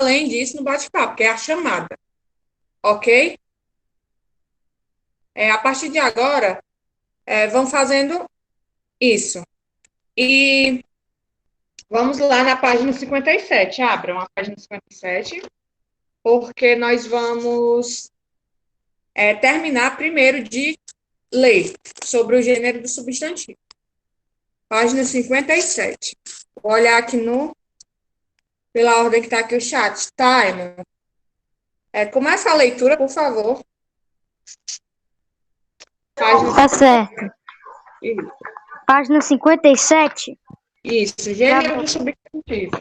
além disso no bate-papo, que é a chamada, ok? A partir de agora, vão fazendo isso. E vamos lá na página 57. Abram a página 57, porque nós vamos terminar primeiro de ler sobre o gênero do substantivo. Página 57. Vou olhar aqui pela ordem que está aqui o chat. Time. Começa a leitura, por favor. Página Tá certo. Isso. Página 57. Isso, gênero do substantivo.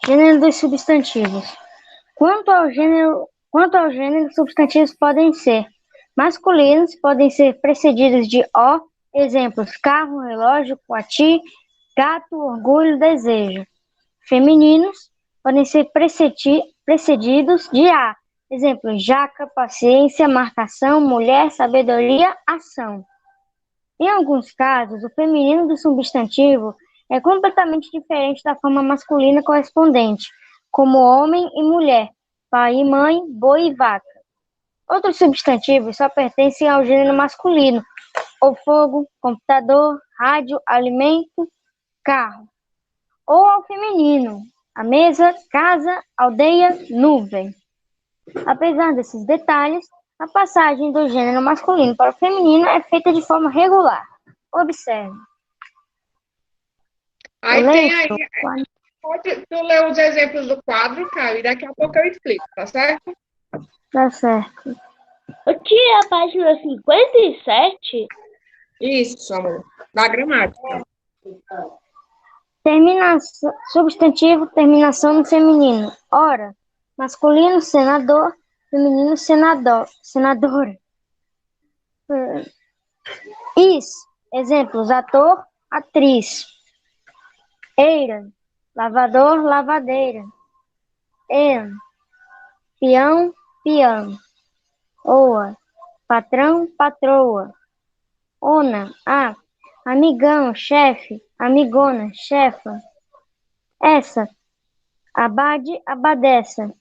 Gênero dos substantivos. Quanto ao gênero, substantivos podem ser masculinos, podem ser precedidos de O, exemplos, carro, relógio, coati, gato, orgulho, desejo. Femininos, podem ser precedidos de A, exemplos, jaca, paciência, marcação, mulher, sabedoria, ação. Em alguns casos, o feminino do substantivo é completamente diferente da forma masculina correspondente, como homem e mulher, pai e mãe, boi e vaca. Outros substantivos só pertencem ao gênero masculino, o fogo, computador, rádio, alimento, carro. Ou ao feminino, a mesa, casa, aldeia, nuvem. Apesar desses detalhes, a passagem do gênero masculino para o feminino é feita de forma regular. Observe. Aí tem aí. Pode tu ler os exemplos do quadro, Caio, e daqui a pouco eu explico, tá certo? Tá certo. Aqui é a página 57? Isso, amor. Da gramática. Substantivo, terminação no feminino. Ora, masculino, senador, feminino, senadora. Exemplos, ator, atriz. Eira, lavador, lavadeira. Peão, piano. Oa, patrão, patroa. Ona, amigão, chefe, amigona, chefa. Essa, abade, abadesa.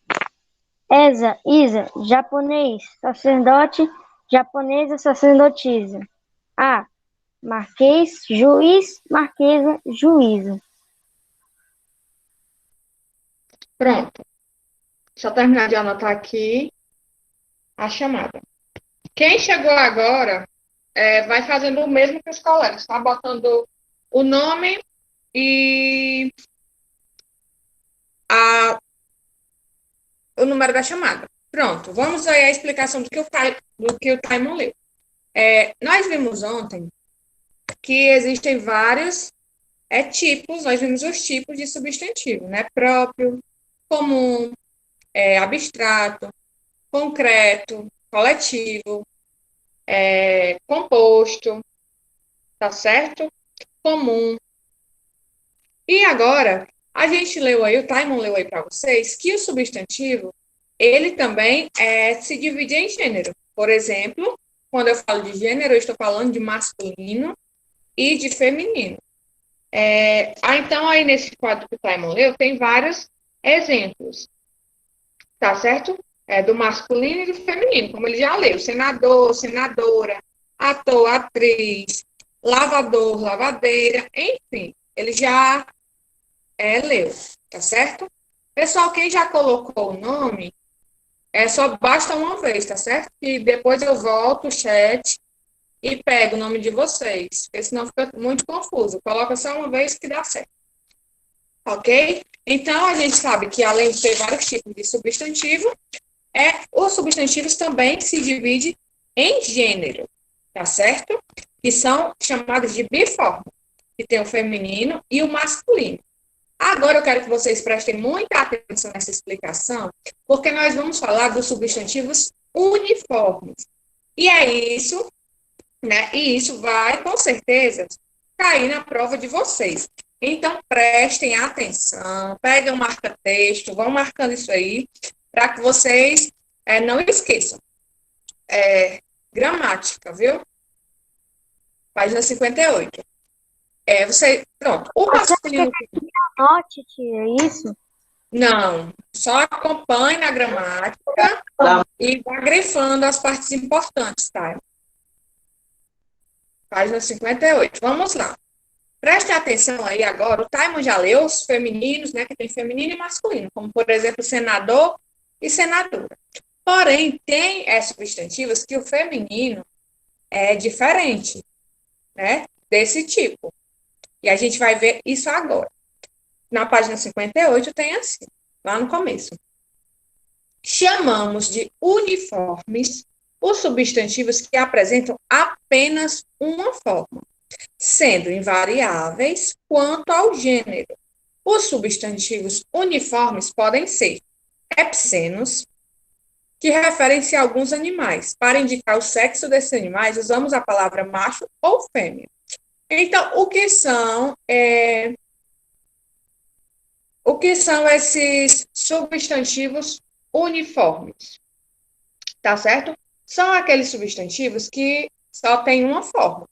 Esa, isa, japonês, sacerdote, japonesa, sacerdotisa. Marquês, juiz, marquesa, juíza. Pronto. Deixa eu terminar de anotar aqui a chamada. Quem chegou agora vai fazendo o mesmo que os colegas, tá? Botando o nome e o número da chamada. Pronto, vamos aí à explicação do que o Taimon leu. Nós vimos ontem que existem vários tipos, nós vimos os tipos de substantivo, né? Próprio, comum, abstrato, concreto, coletivo, composto, tá certo? Comum. E agora, a gente leu aí, o Taimon leu aí para vocês, que o substantivo, ele também se divide em gênero. Por exemplo, quando eu falo de gênero, eu estou falando de masculino e de feminino. Então, aí nesse quadro que o Taimon leu, tem vários exemplos, tá certo? Do masculino e do feminino, como ele já leu. Senador, senadora, ator, atriz, lavador, lavadeira, enfim. Ele já leu, tá certo? Pessoal, quem já colocou o nome, só basta uma vez, tá certo? E depois eu volto o chat e pego o nome de vocês, porque senão fica muito confuso. Coloca só uma vez que dá certo. Ok? Então, a gente sabe que além de ter vários tipos de substantivo, os substantivos também se dividem em gênero, tá certo? Que são chamados de biforme, que tem o feminino e o masculino. Agora eu quero que vocês prestem muita atenção nessa explicação, porque nós vamos falar dos substantivos uniformes. E é isso, né? E isso vai, com certeza, cair na prova de vocês. Então, prestem atenção, peguem um marca-texto, vão marcando isso aí, para que vocês não esqueçam. Gramática, viu? Página 58. Pronto. O masculino. Anote, tia, isso? Não, só acompanhe na gramática e vá grifando as partes importantes, tá? Página 58. Vamos lá. Preste atenção aí agora. O Taimon já leu os femininos, né? Que tem feminino e masculino, como, por exemplo, senador e senadora. Porém, tem substantivos que o feminino é diferente, né? Desse tipo. E a gente vai ver isso agora. Na página 58 tem assim, lá no começo. Chamamos de uniformes os substantivos que apresentam apenas uma forma, sendo invariáveis quanto ao gênero. Os substantivos uniformes podem ser epsenos, que referem-se a alguns animais. Para indicar o sexo desses animais, usamos a palavra macho ou fêmea. Então, o que são esses substantivos uniformes? Tá certo? São aqueles substantivos que só têm uma forma.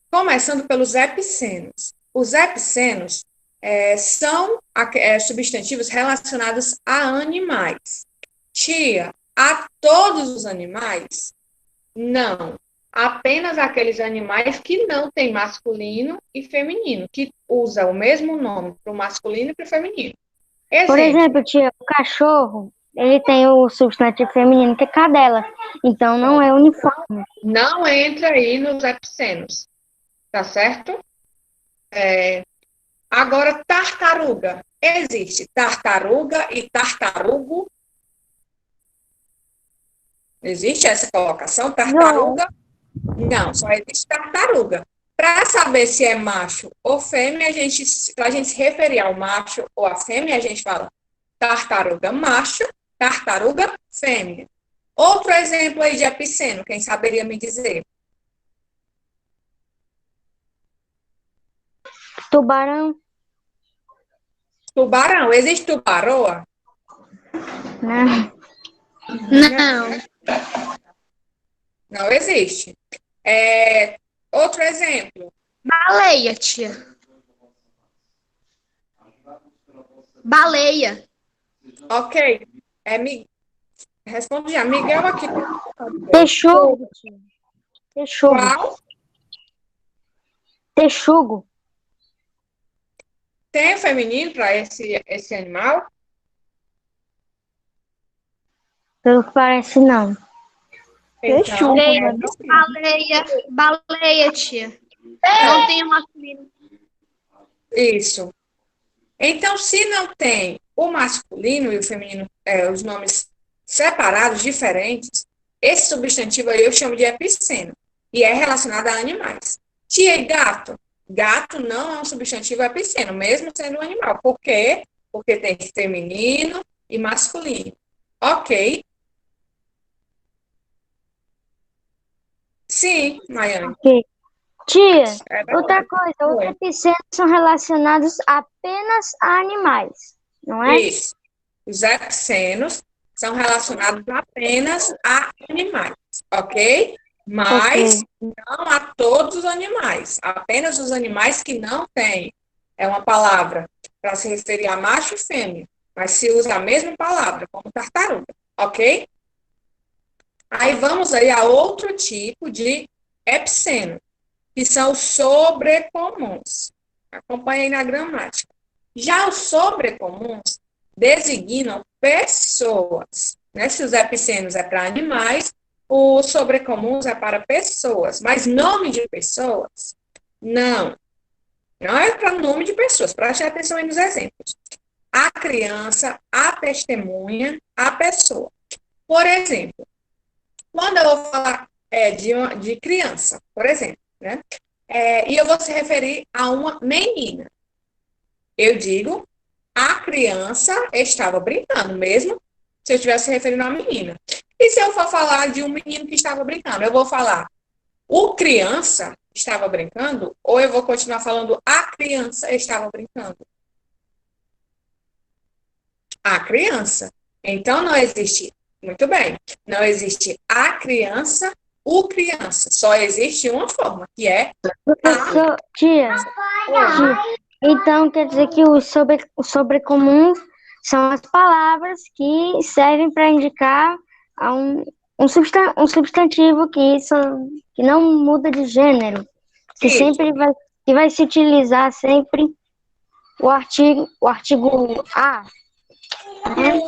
Começando pelos epicenos. Os epicenos são substantivos relacionados a animais. Tia, a todos os animais? Não. Apenas aqueles animais que não têm masculino e feminino, que usam o mesmo nome para o masculino e para o feminino. Por exemplo, tia, o cachorro, ele tem o substantivo feminino, que é cadela. Então, não é uniforme. Não entra aí nos epicenos. Tá certo? Agora, tartaruga. Existe tartaruga e tartarugo? Existe essa colocação? Tartaruga? Não, só existe tartaruga. Para saber se é macho ou fêmea, para a gente se referir ao macho ou à fêmea, a gente fala tartaruga macho, tartaruga fêmea. Outro exemplo aí de epiceno, quem saberia me dizer? Tubarão? Tubarão. Existe tubaroa? Não. Não existe. Outro exemplo. Baleia, tia. Baleia. Ok. Responde já. Miguel aqui. Texugo, tia. Texugo. Qual? Texugo. Tem feminino para esse animal? Pelo que parece, não. Então, Baleia, tia. Não tem masculino. isso. Então, se não tem o masculino e o feminino, os nomes separados, diferentes, esse substantivo aí eu chamo de epiceno. E é relacionado a animais. Tia, e gato? Gato não é um substantivo epiceno, mesmo sendo um animal. Por quê? Porque tem feminino e masculino. Ok. Sim, Maiane. Ok. Tia, outra coisa, os epicenos são relacionados apenas a animais, não é? Isso. Os epicenos são relacionados apenas a animais, ok? Mas não a todos os animais, apenas os animais que não têm uma palavra para se referir a macho e fêmea, mas se usa a mesma palavra, como tartaruga, ok? Aí vamos aí a outro tipo de epiceno, que são os sobrecomuns. Acompanhe aí na gramática. Já os sobrecomuns designam pessoas, né? Se os epicenos é para animais, os sobrecomuns é para pessoas. Mas nome de pessoas, não. Não é para nome de pessoas. Preste atenção aí nos exemplos. A criança, a testemunha, a pessoa. Por exemplo, quando eu vou falar de criança, por exemplo, né? E eu vou se referir a uma menina. Eu digo, a criança estava brincando, mesmo se eu estivesse se referindo a uma menina. E se eu for falar de um menino que estava brincando, eu vou falar, o criança estava brincando, ou eu vou continuar falando, a criança estava brincando? A criança. Então, não existe, muito bem, não existe a criança, o criança. Só existe uma forma, que é Tia, então quer dizer que os sobrecomuns são as palavras que servem para indicar a um substantivo que não muda de gênero, que Isso. sempre vai se utilizar sempre o artigo a, né?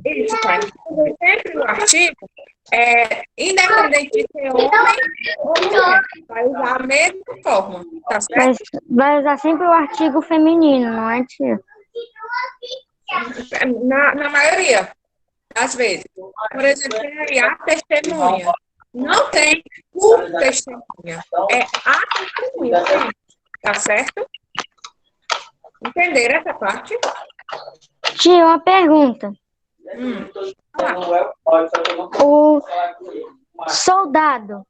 Isso, pai. Sempre o artigo, independente de ser homem ou mulher, vai usar a mesma forma, tá certo? Vai usar sempre o artigo feminino, não é, tia? Na maioria das vezes. Por exemplo, tem aí a testemunha. Não tem o testemunha. É a testemunha. Tá certo? Entenderam essa parte? Tia, uma pergunta. O soldado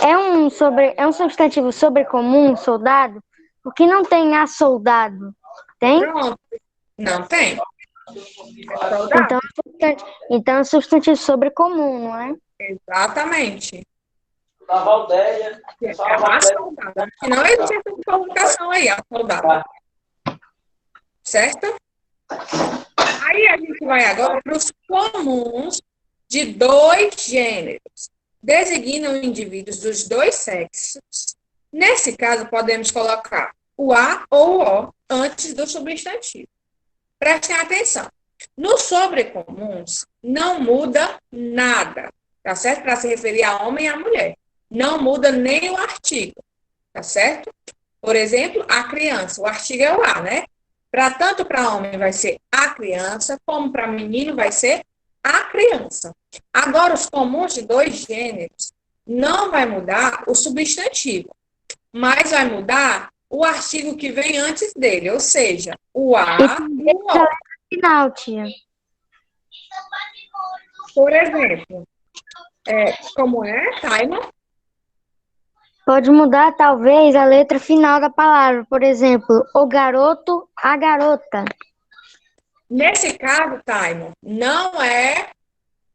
é um substantivo sobrecomum, soldado? Porque não tem a soldado. Tem? Pronto. Não tem. É soldado. Então é um substantivo sobrecomum, não é? Exatamente. É a soldada. Que não existe essa colocação aí, a soldada. Certo? Aí a gente vai agora para os comuns de dois gêneros. Designam indivíduos dos dois sexos. Nesse caso, podemos colocar o a ou o o antes do substantivo. Prestem atenção. Nos sobrecomuns, não muda nada, tá certo? Para se referir a homem e a mulher. Não muda nem o artigo, tá certo? Por exemplo, a criança. O artigo é o a, né? Tanto para homem vai ser a criança, como para menino vai ser a criança. Agora, os comuns de dois gêneros não vai mudar o substantivo, mas vai mudar o artigo que vem antes dele, ou seja, o a e o o. Final, tia. Por exemplo, como é, Taima? Pode mudar, talvez, a letra final da palavra. Por exemplo, o garoto, a garota. Nesse caso, Taima, não é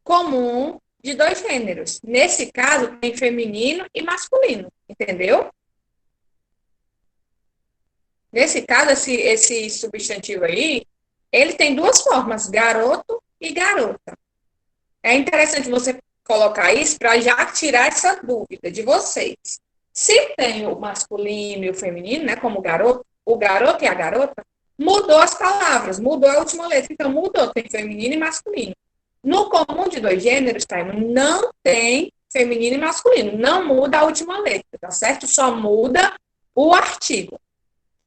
comum de dois gêneros. Nesse caso, tem feminino e masculino, entendeu? Nesse caso, esse substantivo aí, ele tem duas formas, garoto e garota. É interessante você colocar isso para já tirar essa dúvida de vocês. Se tem o masculino e o feminino, né, como o garoto e a garota, mudou as palavras, mudou a última letra. Então, mudou, tem feminino e masculino. No comum de dois gêneros, tá, não tem feminino e masculino. Não muda a última letra, tá certo? Só muda o artigo.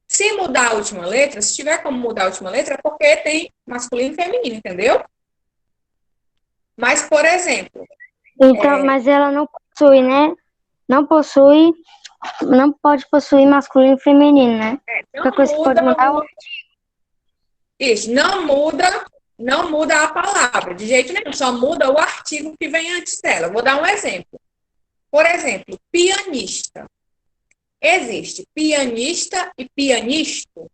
Se mudar a última letra, se tiver como mudar a última letra, é porque tem masculino e feminino, entendeu? Mas, por exemplo... Então, mas ela não possui, né? Não pode possuir masculino e feminino, né? Não coisa que pode mudar Isso, não muda a palavra, de jeito nenhum, só muda o artigo que vem antes dela. Vou dar um exemplo. Por exemplo, pianista. Existe pianista e pianisto?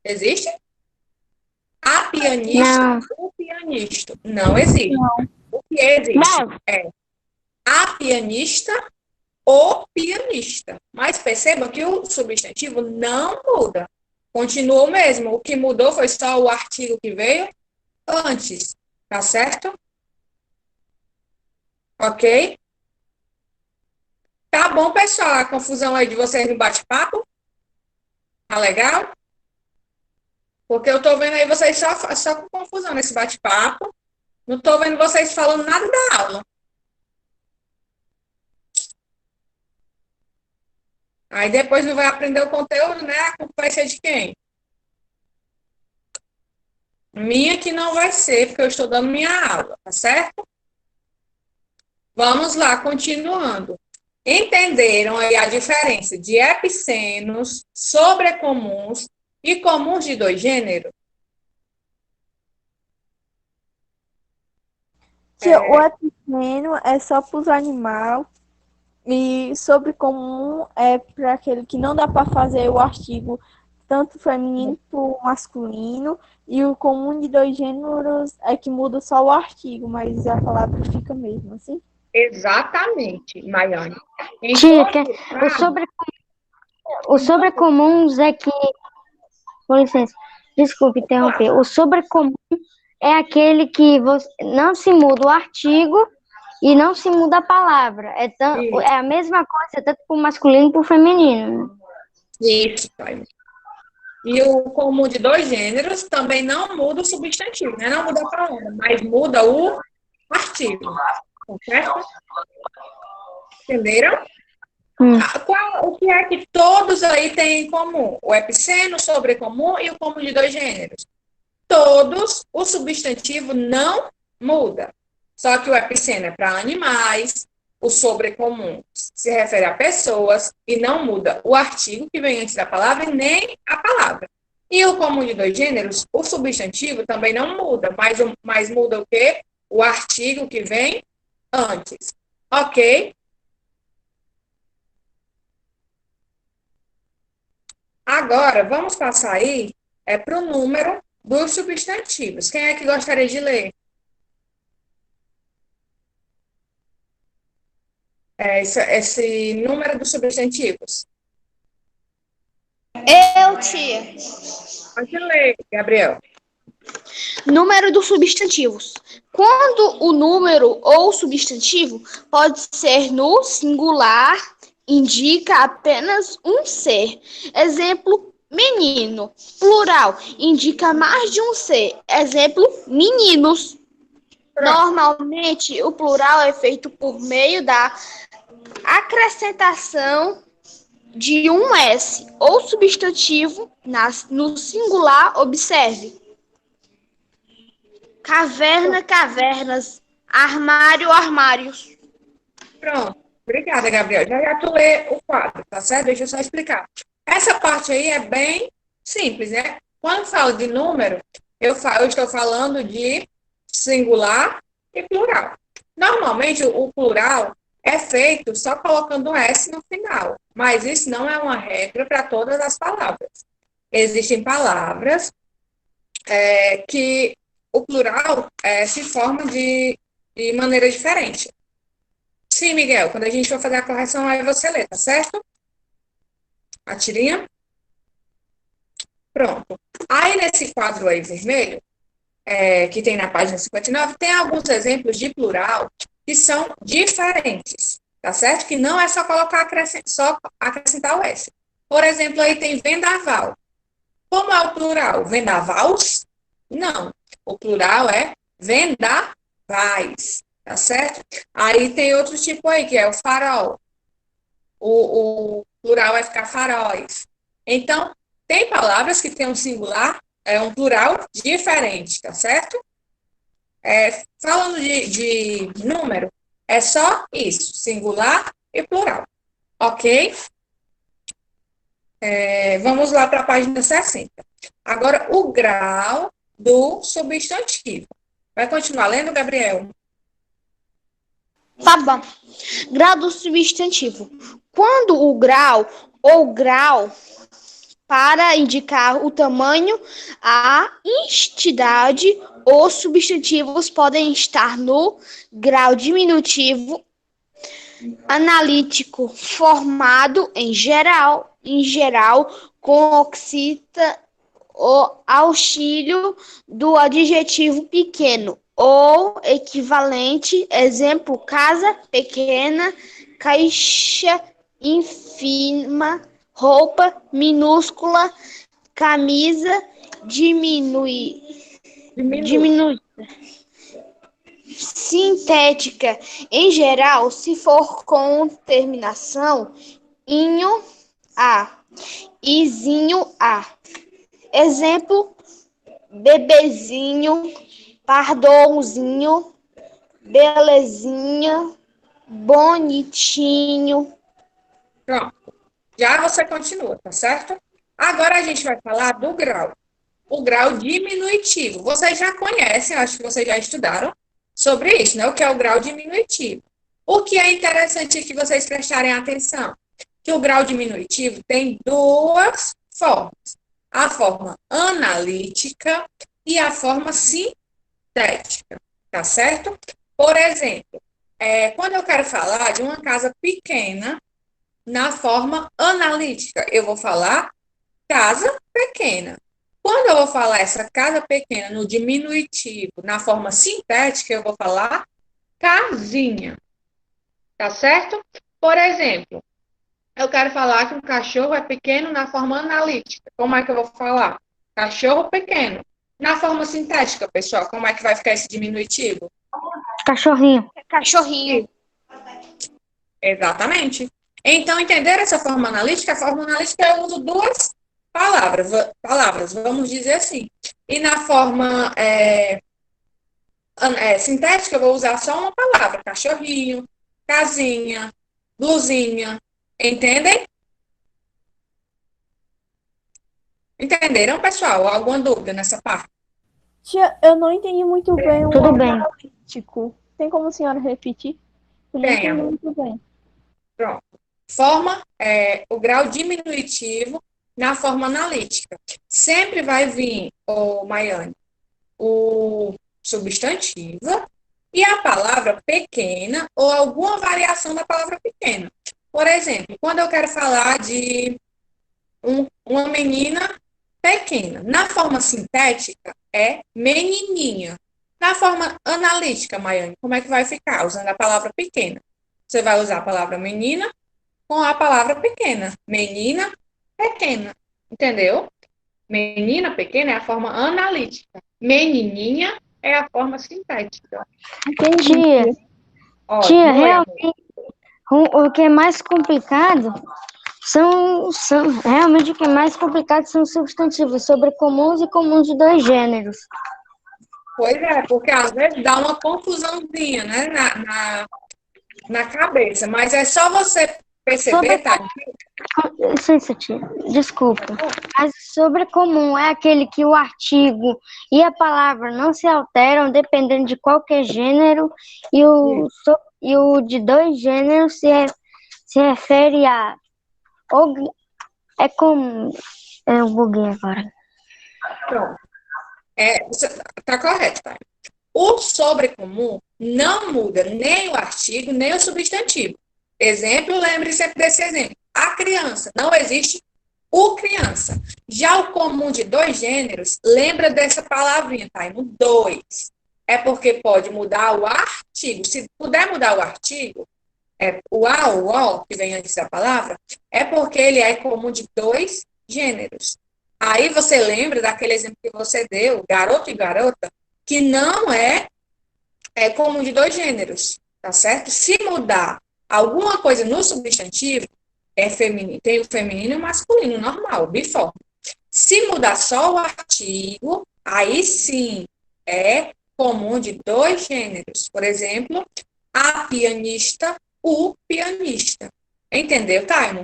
Existe? A pianista ou pianisto? Não existe. Não. O que existe é a pianista ou pianista. Mas perceba que o substantivo não muda. Continua o mesmo. O que mudou foi só o artigo que veio antes. Tá certo? Ok? Tá bom, pessoal? A confusão aí de vocês no bate-papo? Tá legal? Porque eu tô vendo aí vocês só com confusão nesse bate-papo. Não tô vendo vocês falando nada da aula. Aí depois não vai aprender o conteúdo, né? A culpa vai ser de quem? Minha que não vai ser, porque eu estou dando minha aula, tá certo? Vamos lá, continuando. Entenderam aí a diferença de epicenos, sobrecomuns e comuns de dois gêneros? O epiceno é só para os animais e sobrecomum é para aquele que não dá para fazer o artigo tanto feminino como masculino, e o comum de dois gêneros é que muda só o artigo, mas a palavra fica mesmo, assim? Exatamente, Maiane. Tia, o Os sobrecomuns é que, com licença, desculpe interromper. O sobrecomum é aquele que não se muda o artigo e não se muda a palavra. É a mesma coisa, tanto para o masculino como para o feminino, né? Isso, Taime. E o comum de dois gêneros também não muda o substantivo, né? Não muda a palavra, mas muda o artigo. Tá certo? Entenderam? O que é que todos aí têm em comum? O epiceno, o sobrecomum e o comum de dois gêneros. Todos, o substantivo não muda. Só que o epiceno é para animais, o sobrecomum se refere a pessoas e não muda o artigo que vem antes da palavra e nem a palavra. E o comum de dois gêneros, o substantivo também não muda, mas muda o quê? O artigo que vem antes. Ok? Agora, vamos passar aí para o número dos substantivos. Quem é que gostaria de ler? Esse número dos substantivos. Eu, tia. Pode ler, Gabriel. Número dos substantivos. Quando o número ou substantivo pode ser no singular, indica apenas um ser. Exemplo, menino. Plural, indica mais de um ser. Exemplo, meninos. Normalmente, o plural é feito por meio da acrescentação de um S ou substantivo no singular. Observe. Caverna, cavernas. Armário, armários. Pronto. Obrigada, Gabriel. Já tu lê o quadro, tá certo? Deixa eu só explicar. Essa parte aí é bem simples, né? Quando falo de número, eu estou falando de singular e plural. Normalmente, o plural é feito só colocando um S no final, mas isso não é uma regra para todas as palavras. Existem palavras que o plural se forma de maneira diferente. Sim, Miguel, quando a gente for fazer a correção, aí você lê, tá certo? A tirinha? Pronto. Aí, nesse quadro aí vermelho, que tem na página 59, tem alguns exemplos de plural que são diferentes, tá certo? Que não é só só acrescentar o S. Por exemplo, aí tem vendaval. Como é o plural? Vendavals? Não. O plural é vendavais, tá certo? Aí tem outro tipo aí, que é o farol. O plural vai ficar faróis. Então, tem palavras que têm um singular, um plural diferente, tá certo? Falando de número, é só isso, singular e plural, ok? Vamos lá para a página 60. Agora, o grau do substantivo. Vai continuar lendo, Gabriel? Tá bom. Grau do substantivo. Quando o grau ou grau para indicar o tamanho, a entidade, os substantivos podem estar no grau diminutivo, analítico, formado em geral, com o auxílio do adjetivo pequeno ou equivalente. Exemplo, casa pequena, caixa ínfima, roupa minúscula, camisa diminuída. Sintética, em geral, se for com terminação inho a, izinho a. Exemplo, bebezinho, pardonzinho, belezinha, bonitinho. Pronto. Já você continua, tá certo? Agora a gente vai falar do grau. O grau diminutivo. Vocês já conhecem, acho que vocês já estudaram sobre isso, né? O que é o grau diminutivo. O que é interessante que vocês prestarem atenção? Que o grau diminutivo tem duas formas. A forma analítica e a forma sintética, tá certo? Por exemplo, quando eu quero falar de uma casa pequena, na forma analítica. Eu vou falar casa pequena. Quando eu vou falar essa casa pequena no diminutivo, na forma sintética, eu vou falar casinha. Tá certo? Por exemplo, eu quero falar que um cachorro é pequeno na forma analítica. Como é que eu vou falar? Cachorro pequeno. Na forma sintética, pessoal, como é que vai ficar esse diminutivo? Cachorrinho. Cachorrinho. Exatamente. Então, entender essa forma analítica? A forma analítica eu uso duas palavras, vamos dizer assim. E na forma sintética, eu vou usar só uma palavra: cachorrinho, casinha, blusinha. Entendem? Entenderam, pessoal? Alguma dúvida nessa parte? Tia, eu não entendi muito bem o Tudo bem. analítico. Tem como a senhora repetir? Eu não Tem, entendi amor. muito bem. Pronto. Forma o grau diminutivo na forma analítica. Sempre vai vir, Maiane, o substantivo e a palavra pequena ou alguma variação da palavra pequena. Por exemplo, quando eu quero falar de uma menina pequena, na forma sintética é menininha. Na forma analítica, Maiane, como é que vai ficar? Usando a palavra pequena. Você vai usar a palavra menina com a palavra pequena. Menina pequena. Entendeu? Menina pequena é a forma analítica. Menininha é a forma sintética. Entendi. Tia, Ó, tia, oi, amor. realmente, o que é mais complicado realmente o que é mais complicado são os substantivos sobrecomuns e comuns de dois gêneros. Pois é, porque às vezes dá uma confusãozinha, né, na cabeça, mas é só você perceber, tá? Licença, tia, desculpa. Mas sobrecomum é aquele que o artigo e a palavra não se alteram dependendo de qualquer gênero, e o de dois gêneros se refere a. É comum. Eu buguei agora. Pronto. Tá correto, tá? O sobrecomum não muda nem o artigo, nem o substantivo. Exemplo, lembre sempre desse exemplo. A criança, não existe o criança. Já o comum de dois gêneros, lembra dessa palavrinha, tá? No dois. É porque pode mudar o artigo. Se puder mudar o artigo, o a ou o, que vem antes da palavra, é porque ele é comum de dois gêneros. Aí você lembra daquele exemplo que você deu, garoto e garota, que não é comum de dois gêneros, tá certo? Se mudar alguma coisa no substantivo, é feminino, tem o feminino e o masculino, normal, biforme. Se mudar só o artigo, aí sim é comum de dois gêneros. Por exemplo, a pianista, o pianista. Entendeu, Taimo?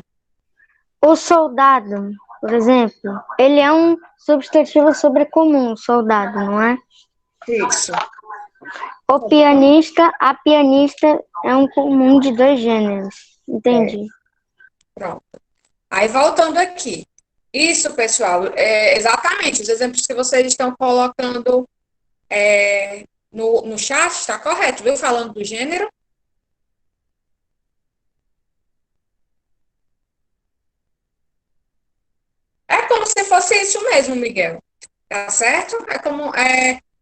O soldado, por exemplo, ele é um substantivo sobrecomum, soldado, não é? Isso. O pianista, a pianista é um comum de dois gêneros. Entendi. Pronto. Aí, voltando aqui. Isso, pessoal, exatamente. Os exemplos que vocês estão colocando no chat está correto, viu? Falando do gênero. É como se fosse isso mesmo, Miguel. Tá certo?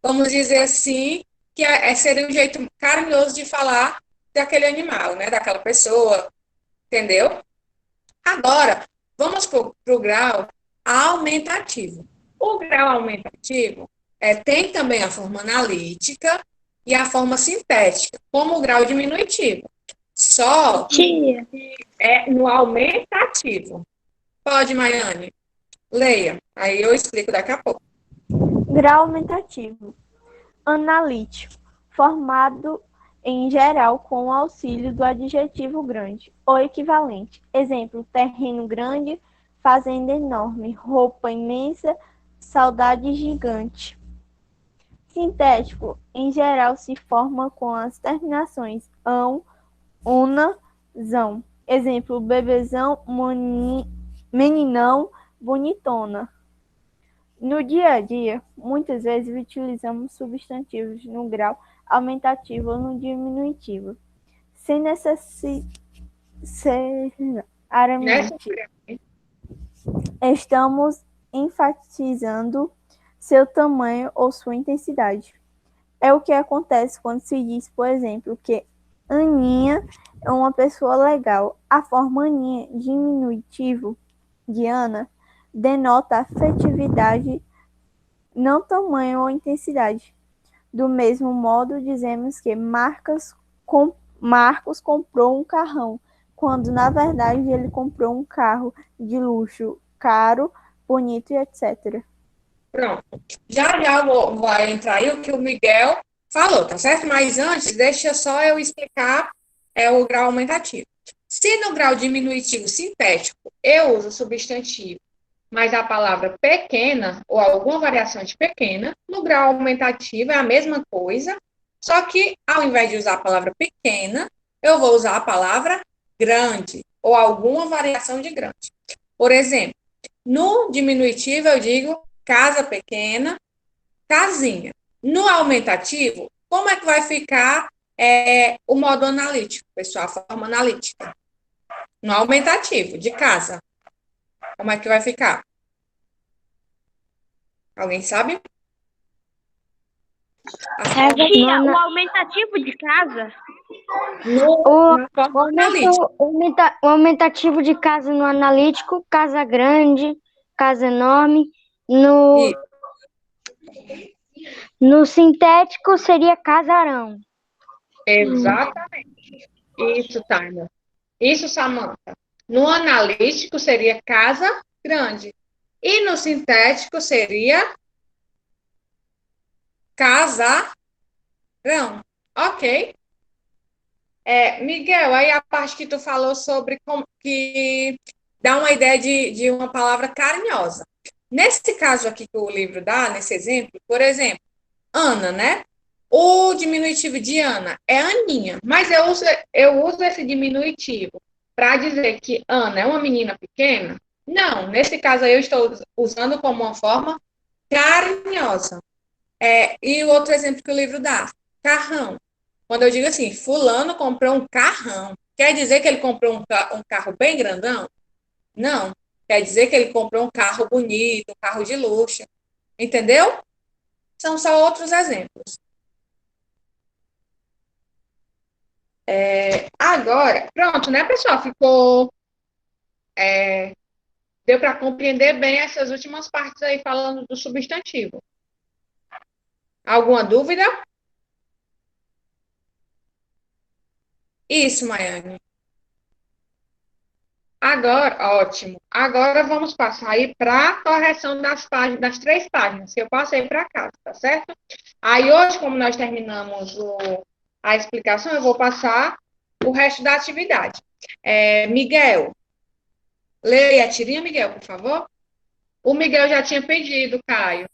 Vamos dizer assim, que seria um jeito carinhoso de falar daquele animal, né? Daquela pessoa. Entendeu? Agora, vamos para o grau aumentativo. O grau aumentativo tem também a forma analítica e a forma sintética, como o grau diminutivo. Só Tia, no aumentativo. Pode, Maiane? Leia. Aí eu explico daqui a pouco. Grau aumentativo. Analítico. Formado em geral com o auxílio do adjetivo grande ou equivalente. Exemplo: terreno grande, fazenda enorme, roupa imensa, saudade gigante. Sintético, em geral, se forma com as terminações ão, una, zão. Exemplo: bebezão, meninão, bonitona. No dia a dia, muitas vezes utilizamos substantivos no grau aumentativo ou no diminutivo, sem Nessa Estamos enfatizando seu tamanho ou sua intensidade. É o que acontece quando se diz, por exemplo, que Aninha é uma pessoa legal. A forma Aninha diminutivo de Ana denota afetividade, não tamanho ou intensidade. Do mesmo modo, dizemos que Marcos comprou um carrão, quando na verdade ele comprou um carro de luxo, caro, bonito e etc. Pronto. Já vai entrar aí o que o Miguel falou, tá certo? Mas antes, deixa só eu explicar o grau aumentativo. Se no grau diminutivo sintético eu uso o substantivo, mas a palavra pequena, ou alguma variação de pequena, no grau aumentativo é a mesma coisa, só que ao invés de usar a palavra pequena, eu vou usar a palavra grande, ou alguma variação de grande. Por exemplo, no diminutivo eu digo casa pequena, casinha. No aumentativo, como é que vai ficar o modo analítico, pessoal, a forma analítica? No aumentativo, de casa. Como é que vai ficar? Alguém sabe? Tia, o aumentativo de casa? Na forma analítica. O aumentativo de casa no analítico, casa grande, casa enorme. No sintético seria casarão. Exatamente. Isso, Tânia. Isso, Samantha. No analítico seria casa grande. E no sintético seria casarão. Ok? Miguel, aí a parte que tu falou sobre como que dá uma ideia de uma palavra carinhosa. Nesse caso aqui que o livro dá, nesse exemplo, por exemplo, Ana, né? O diminutivo de Ana é Aninha, mas eu uso esse diminutivo para dizer que Ana é uma menina pequena? Não, nesse caso aí eu estou usando como uma forma carinhosa. E o outro exemplo que o livro dá, carrão. Quando eu digo assim, fulano comprou um carrão, quer dizer que ele comprou um carro bem grandão? Não. Quer dizer que ele comprou um carro bonito, um carro de luxo. Entendeu? São só outros exemplos. Agora, pronto, né, pessoal? Deu para compreender bem essas últimas partes aí falando do substantivo. Alguma dúvida? Isso, Maiane. Agora, ótimo. Agora vamos passar aí para a correção das páginas, das 3 páginas que eu passei para cá, tá certo? Aí hoje, como nós terminamos a explicação, eu vou passar o resto da atividade. Miguel, leia a tirinha, Miguel, por favor. O Miguel já tinha pedido, Caio.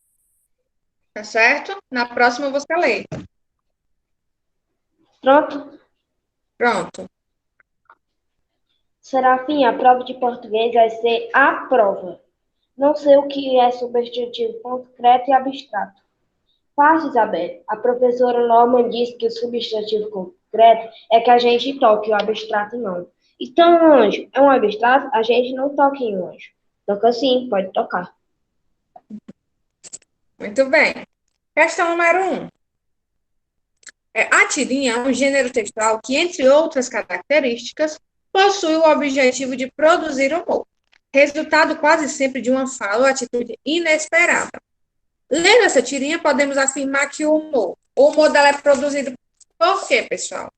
Tá certo? Na próxima você lê. Pronto. Pronto. Serafim, a prova de português vai ser a prova. Não sei o que é substantivo concreto e abstrato. Fácil, Isabel. A professora Norma disse que o substantivo concreto é que a gente toque, o abstrato não. Então, anjo, é um abstrato? A gente não toca em anjo. Toca sim, pode tocar. Muito bem. Questão número 1. A tirinha é um gênero textual que, entre outras características, possui o objetivo de produzir humor, resultado quase sempre de uma fala ou atitude inesperada. Lendo essa tirinha, podemos afirmar que o humor dela é produzido por quê, pessoal?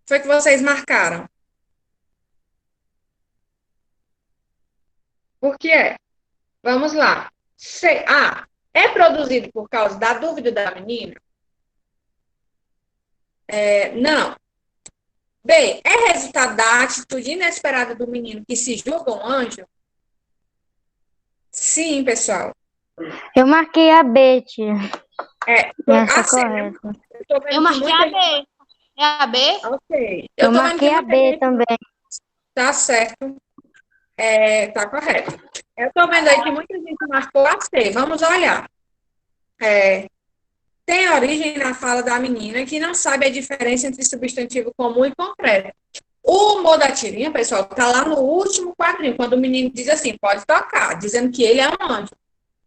Foi que vocês marcaram? Por que é? Vamos lá. É produzido por causa da dúvida da menina? Não. B, é resultado da atitude inesperada do menino que se julga um anjo? Sim, pessoal. Eu marquei a B, tia. Essa correta. Eu marquei a B. É a B? Ok. Eu marquei a B também. Tá certo. Tá correto. Eu tô vendo aí que muita gente marcou a C. Vamos olhar. Tem origem na fala da menina que não sabe a diferença entre substantivo comum e concreto. O humor da tirinha, pessoal, está lá no último quadrinho, quando o menino diz assim, pode tocar, dizendo que ele é um anjo.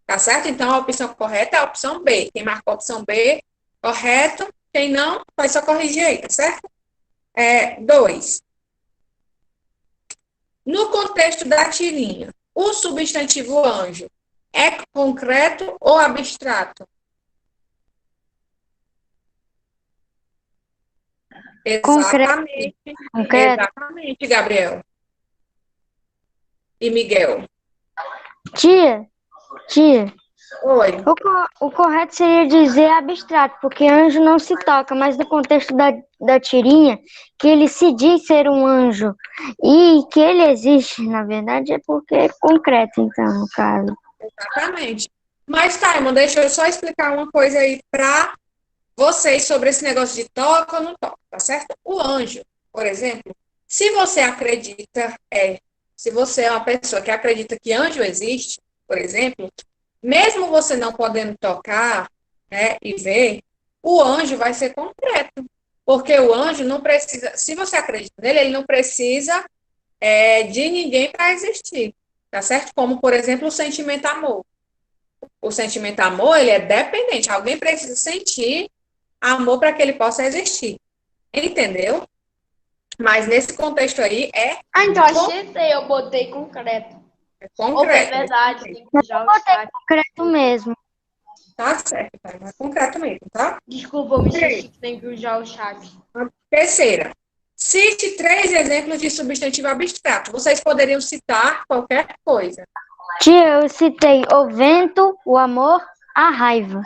Tá certo? Então, a opção correta é a opção B. Quem marcou a opção B, correto. Quem não, vai só corrigir aí, tá certo? 2. No contexto da tirinha, o substantivo anjo é concreto ou abstrato? Exatamente. Concreto. Exatamente, Gabriel. E Miguel? Tia, Oi. o correto seria dizer abstrato, porque anjo não se toca, mas no contexto da tirinha, que ele se diz ser um anjo e que ele existe, na verdade, é porque é concreto, então, no caso. Exatamente. Mas, Taimon, deixa eu só explicar uma coisa aí para vocês sobre esse negócio de toca ou não toca, tá certo? O anjo, por exemplo, se você é uma pessoa que acredita que anjo existe, por exemplo, mesmo você não podendo tocar, né, e ver, o anjo vai ser concreto. Porque o anjo não precisa, se você acredita nele, ele não precisa de ninguém para existir, tá certo? Como, por exemplo, o sentimento amor. O sentimento amor, ele é dependente. Alguém precisa sentir amor para que ele possa existir. Entendeu? Mas nesse contexto aí Então acertei, eu botei concreto. Ou é concreto. verdade, tem que usar o chat. Concreto mesmo. Tá certo, tá? É concreto mesmo, tá? Desculpa, eu me esqueci que tem que usar o chat. Terceira. Cite 3 exemplos de substantivo abstrato. Vocês poderiam citar qualquer coisa. Tia, eu citei o vento, o amor, a raiva.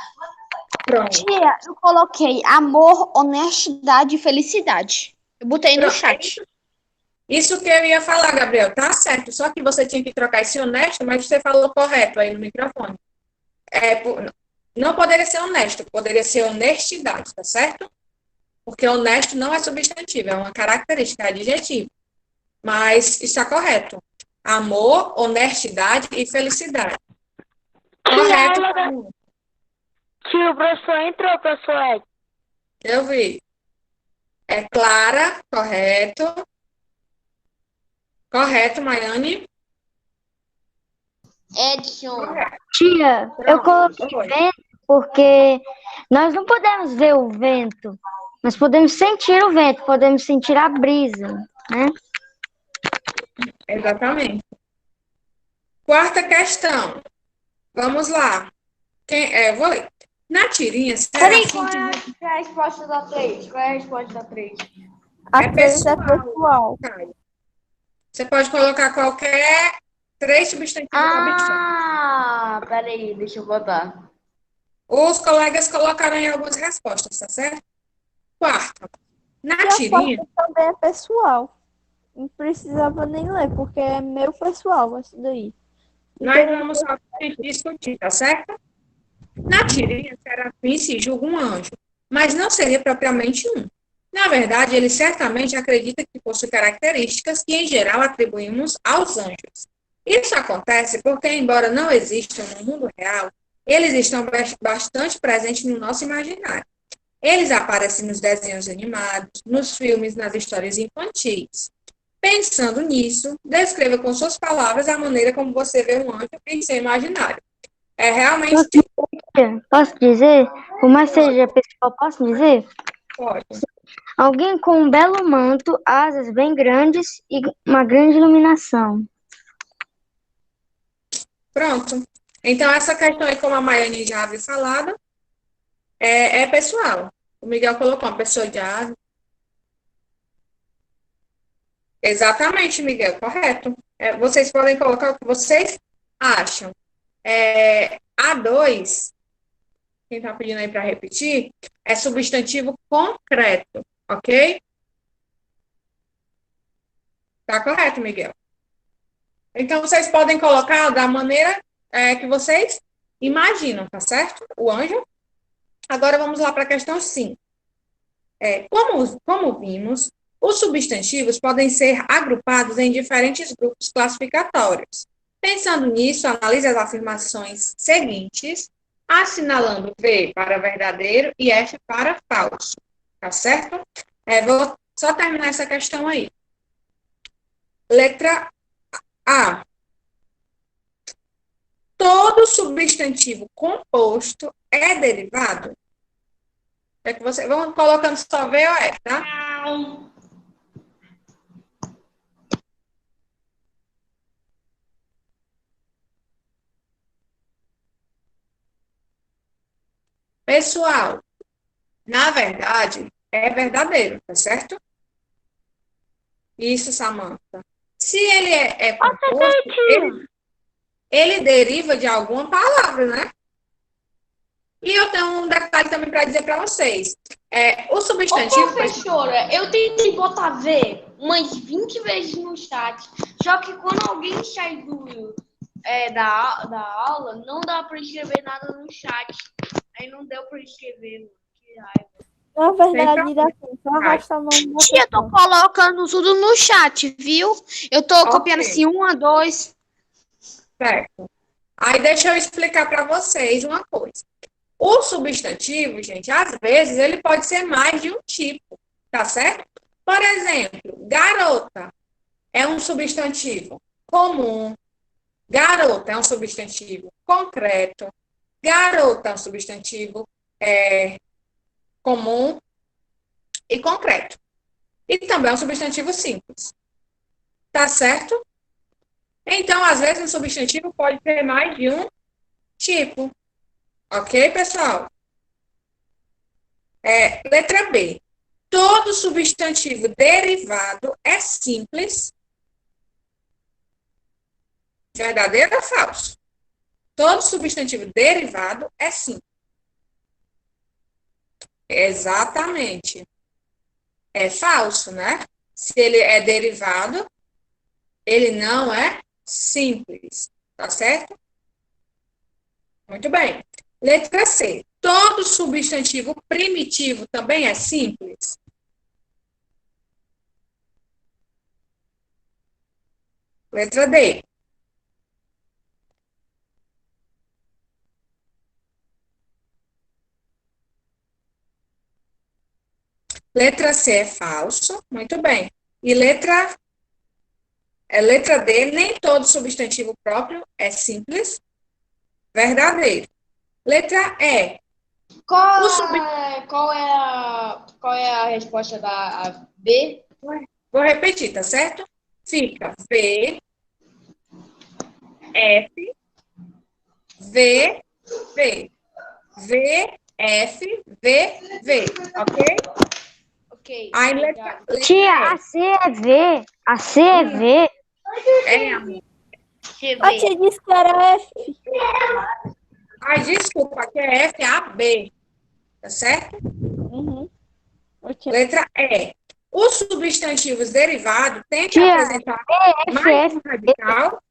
Pronto. Tia, eu coloquei amor, honestidade e felicidade. Eu botei no chat. Isso que eu ia falar, Gabriel, tá certo. Só que você tinha que trocar esse honesto, mas você falou correto aí no microfone. Não poderia ser honesto, poderia ser honestidade, tá certo? Porque honesto não é substantivo, é uma característica, é adjetivo. Mas está correto. Amor, honestidade e felicidade. Correto. Tio, o professor entrou, professor Ed. Eu vi. É Clara, correto. Correto, Maiane. Edson. Tia, eu coloquei vento porque nós não podemos ver o vento, mas podemos sentir o vento, podemos sentir a brisa, né? Exatamente. Quarta questão. Vamos lá. Vou ler. Na tirinha, Peraí, qual é a resposta da 3? Qual é a resposta da 3? A 3 é pessoal. Você pode colocar qualquer 3 substantivos abstratos. Peraí, deixa eu botar. Os colegas colocaram aí algumas respostas, tá certo? Quarta. Na E a tirinha, quarta também é pessoal. Não precisava nem ler, porque é meu pessoal, isso daí. nós vamos só discutir, tá certo? Na tirinha, Serafim se julga um anjo, mas não seria propriamente um. Na verdade, ele certamente acredita que possui características que, em geral, atribuímos aos anjos. Isso acontece porque, embora não existam no mundo real, eles estão bastante presentes no nosso imaginário. Eles aparecem nos desenhos animados, nos filmes, nas histórias infantis. Pensando nisso, descreva com suas palavras a maneira como você vê um anjo em seu imaginário. É realmente... Posso dizer? Por mais seja pessoal, posso dizer? Pode. Alguém com um belo manto, asas bem grandes e uma grande iluminação. Pronto. Então, essa questão aí, como a Maiane já havia falado, é pessoal. O Miguel colocou uma pessoa de asa. Exatamente, Miguel, correto. Vocês podem colocar o que vocês acham. A2, quem está pedindo aí para repetir, é substantivo concreto, ok? Tá correto, Miguel. Então, vocês podem colocar da maneira que vocês imaginam, tá certo? O anjo. Agora, vamos lá para a questão 5. Como vimos, os substantivos podem ser agrupados em diferentes grupos classificatórios. Pensando nisso, analise as afirmações seguintes, assinalando V para verdadeiro e F para falso. Tá certo? Vou só terminar essa questão aí. Letra A. Todo substantivo composto é derivado? É que você vamos colocando só V ou F, tá? Pessoal, na verdade, é verdadeiro, tá certo? Isso, Samantha. Se ele é composto, ele deriva de alguma palavra, né? E eu tenho um detalhe também para dizer para vocês. O substantivo... Ô, professora, eu tentei botar V umas 20 vezes no chat, só que quando alguém sai da aula, não dá para escrever nada no chat. Aí não deu para escrever, mano. Que raiva. Na verdade, dá assim, só arrasta o nome da Tia, eu tô pessoa. colocando tudo no chat, viu? Eu tô copiando assim, 1 a 2. Certo. Aí deixa eu explicar para vocês uma coisa. O substantivo, gente, às vezes ele pode ser mais de um tipo, tá certo? Por exemplo, garota é um substantivo comum, garota é um substantivo concreto, garota é um substantivo comum e concreto. E também é um substantivo simples. Tá certo? Então, às vezes, um substantivo pode ter mais de um tipo. Ok, pessoal? Letra B. Todo substantivo derivado é simples. Verdadeiro ou falso? Todo substantivo derivado é simples. Exatamente. É falso, né? Se ele é derivado, ele não é simples. Tá certo? Muito bem. Letra C. Todo substantivo primitivo também é simples? Letra D. Letra C é falso. Muito bem. E letra D, nem todo substantivo próprio é simples. Verdadeiro. Letra E. Qual é a resposta da B? Vou repetir, tá certo? Fica V, F, V, V. V, F, V, V. Ok? Ok. Aí, letra Tia, a C é V. A C é V. amor. A tia disse que era F. Ai, desculpa, aqui é F, A, B. Tá certo? Uhum. Okay. Letra E. Os substantivos derivados têm que Tia, apresentar F, mais F, um radical.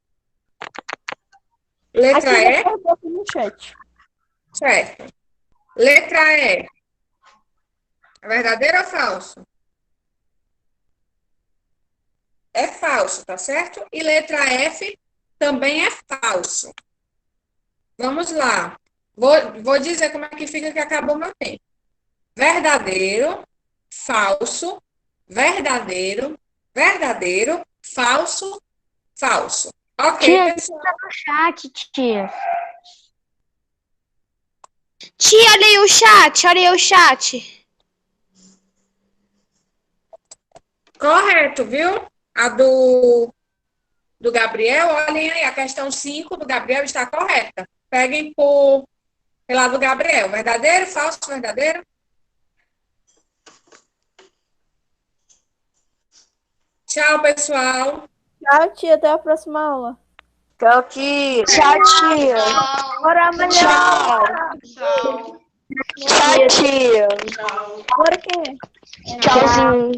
A Letra tia E. perguntou aqui no chat. Certo. Letra E. É verdadeiro ou falso? É falso, tá certo? E letra F também é falso. Vamos lá. Vou dizer como é que fica que acabou meu tempo. Verdadeiro, falso, verdadeiro, verdadeiro, falso, falso. Ok, Tia, pessoal? tá no chat, tia. Tia, olha aí o chat, olha aí o chat. Correto, viu? A do Gabriel, olhem aí, a questão 5 do Gabriel está correta. Peguem pela do Gabriel. Verdadeiro, falso, verdadeiro? Tchau, pessoal. Tchau, tia. Até a próxima aula. Tchau, tia. Tchau, tia. Bora amanhã. Tchau. Tchau, tia. Bora o quê? Tchauzinho.